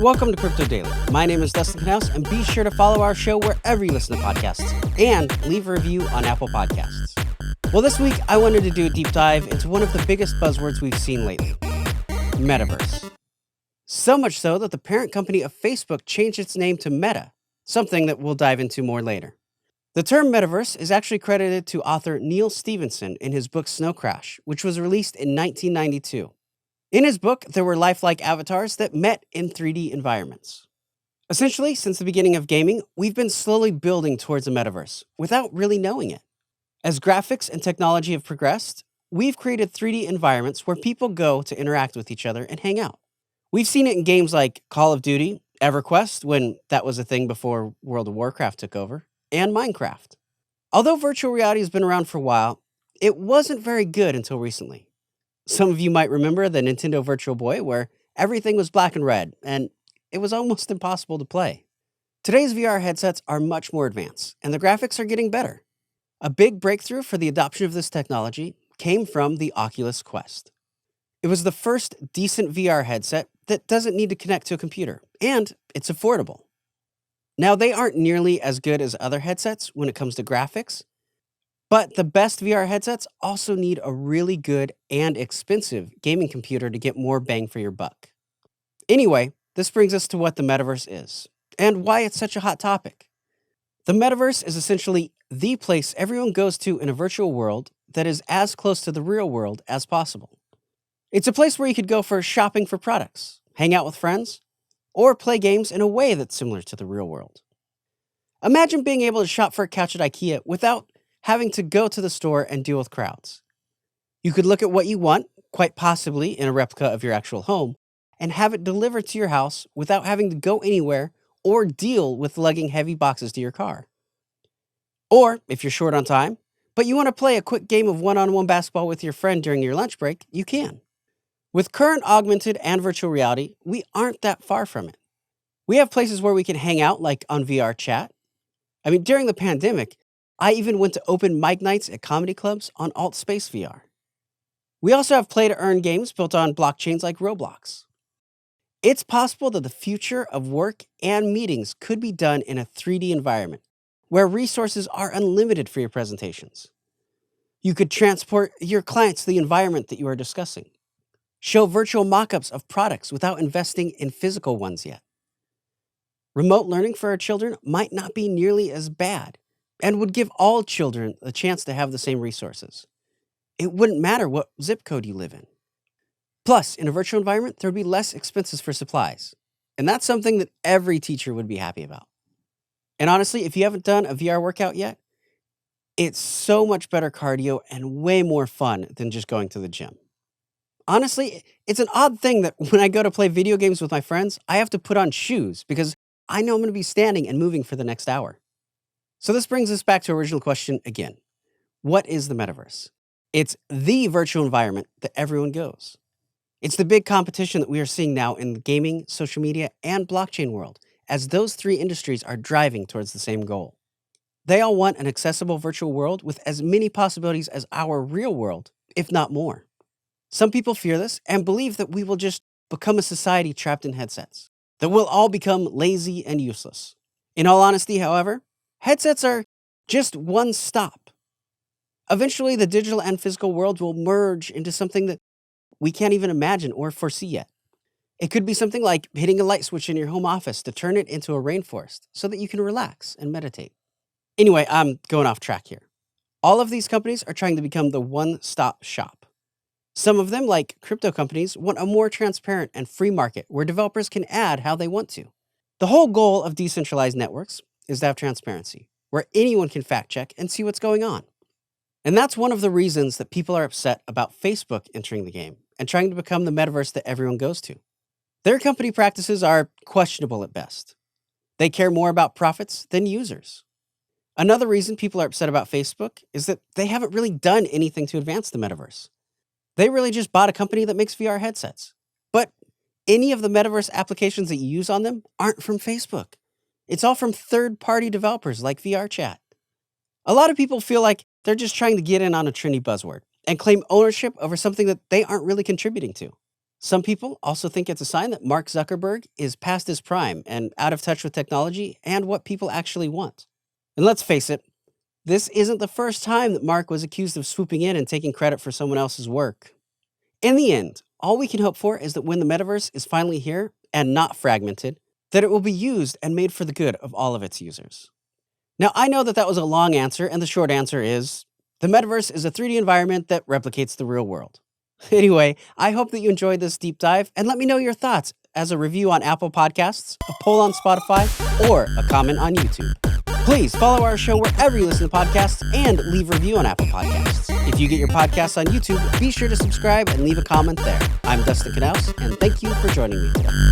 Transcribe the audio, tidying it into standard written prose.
Welcome to Crypto Daily. My name is Dustin, and be sure to follow our show wherever you listen to podcasts and leave a review on Apple Podcasts. Well, this week I wanted to do a deep dive into one of the biggest buzzwords we've seen lately, Metaverse. So much so that the parent company of Facebook changed its name to Meta, something that we'll dive into more later. The term Metaverse is actually credited to author Neil Stephenson in his book Snow Crash, which was released in 1992. In his book, there were lifelike avatars that met in 3D environments. Essentially, since the beginning of gaming, we've been slowly building towards a metaverse without really knowing it. As graphics and technology have progressed, we've created 3D environments where people go to interact with each other and hang out. We've seen it in games like Call of Duty, EverQuest, when that was a thing before World of Warcraft took over, and Minecraft. Although virtual reality has been around for a while, it wasn't very good until recently. Some of you might remember the Nintendo Virtual Boy, where everything was black and red, and it was almost impossible to play. Today's VR headsets are much more advanced, and the graphics are getting better. A big breakthrough for the adoption of this technology came from the Oculus Quest. It was the first decent VR headset that doesn't need to connect to a computer, and it's affordable. Now, they aren't nearly as good as other headsets when it comes to graphics, but the best VR headsets also need a really good and expensive gaming computer to get more bang for your buck. Anyway, this brings us to what the metaverse is, and why it's such a hot topic. The metaverse is essentially the place everyone goes to in a virtual world that is as close to the real world as possible. It's a place where you could go for shopping for products, hang out with friends, or play games in a way that's similar to the real world. Imagine being able to shop for a couch at IKEA without having to go to the store and deal with crowds. You could look at what you want, quite possibly in a replica of your actual home, and have it delivered to your house without having to go anywhere or deal with lugging heavy boxes to your car. Or, if you're short on time, but you want to play a quick game of one-on-one basketball with your friend during your lunch break, you can. With current augmented and virtual reality, we aren't that far from it. We have places where we can hang out, like on VR chat. During the pandemic, I even went to open mic nights at comedy clubs on AltSpace VR. We also have play-to-earn games built on blockchains like Roblox. It's possible that the future of work and meetings could be done in a 3D environment, where resources are unlimited for your presentations. You could transport your clients to the environment that you are discussing. Show virtual mock-ups of products without investing in physical ones yet. Remote learning for our children might not be nearly as bad, and would give all children a chance to have the same resources. It wouldn't matter what zip code you live in. Plus, in a virtual environment, there would be less expenses for supplies. And that's something that every teacher would be happy about. And honestly, if you haven't done a VR workout yet, it's so much better cardio and way more fun than just going to the gym. Honestly, it's an odd thing that when I go to play video games with my friends, I have to put on shoes because I know I'm going to be standing and moving for the next hour. So this brings us back to our original question again. What is the metaverse? It's the virtual environment that everyone goes. It's the big competition that we are seeing now in the gaming, social media, and blockchain world, as those three industries are driving towards the same goal. They all want an accessible virtual world with as many possibilities as our real world, if not more. Some people fear this and believe that we will just become a society trapped in headsets, that we'll all become lazy and useless. In all honesty, however, headsets are just one stop. Eventually, the digital and physical world will merge into something that we can't even imagine or foresee yet. It could be something like hitting a light switch in your home office to turn it into a rainforest so that you can relax and meditate. Anyway, I'm going off track here. All of these companies are trying to become the one-stop shop. Some of them, like crypto companies, want a more transparent and free market where developers can add how they want to. The whole goal of decentralized networks is to have transparency, where anyone can fact check and see what's going on. And that's one of the reasons that people are upset about Facebook entering the game and trying to become the metaverse that everyone goes to. Their company practices are questionable at best. They care more about profits than users. Another reason people are upset about Facebook is that they haven't really done anything to advance the metaverse. They really just bought a company that makes VR headsets. But any of the metaverse applications that you use on them aren't from Facebook. It's all from third-party developers like VRChat. A lot of people feel like they're just trying to get in on a trendy buzzword and claim ownership over something that they aren't really contributing to. Some people also think it's a sign that Mark Zuckerberg is past his prime and out of touch with technology and what people actually want. And let's face it, this isn't the first time that Mark was accused of swooping in and taking credit for someone else's work. In the end, all we can hope for is that when the metaverse is finally here and not fragmented, that it will be used and made for the good of all of its users. Now, I know that that was a long answer, and the short answer is the metaverse is a 3D environment that replicates the real world. Anyway, I hope that you enjoyed this deep dive, and let me know your thoughts as a review on Apple Podcasts, a poll on Spotify, or a comment on YouTube. Please follow our show wherever you listen to podcasts and leave a review on Apple Podcasts. If you get your podcasts on YouTube, be sure to subscribe and leave a comment there. I'm Dustin Knaus, and thank you for joining me today.